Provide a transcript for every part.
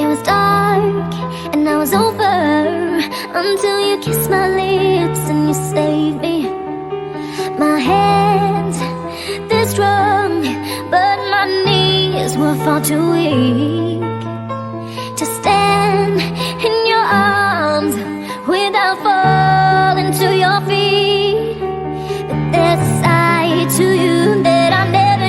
It was dark and I was over until you kissed my lips and you saved me. My hands, they're strong, but my knees were far too weak to stand in your arms without falling to your feet. But there's a side to you that I never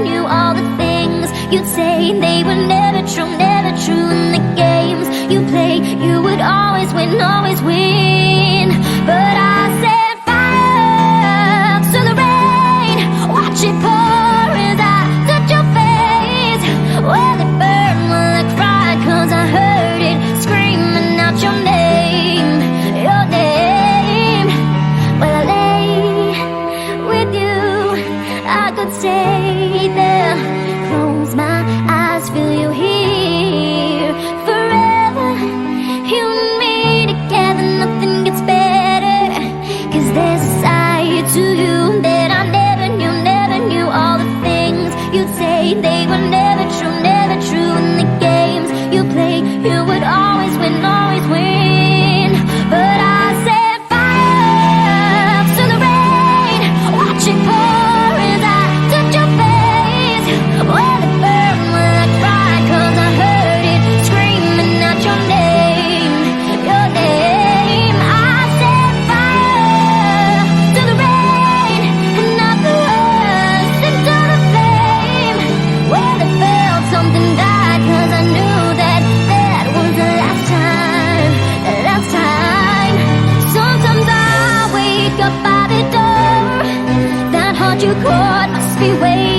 knew all the things you'd say, they were never true, never true. In the games you play, you would always win, always win. But I set fire to the rain, watch it pour as I touch your face. Well, it burned while I cried, 'cause I heard it screaming out your name, your name. Well, I lay with you, I could stay there, close my eyes, feel you here forever. You and me together, nothing gets better. 'Cause there's a side to you that I never knew all the things you'd say, they were never true, never true. In the games you play, you would always win, always win. But I set fire to the rain, watch it pour as I touch your face. Well, it burned when I cried, 'cause I heard it screaming out your name, your name. I set fire to the rain, and not the rust into the flame. Well, it felt something died, 'cause I knew that that was the last time, the last time. Sometimes I wake up by the door, that heart you caught must be waiting.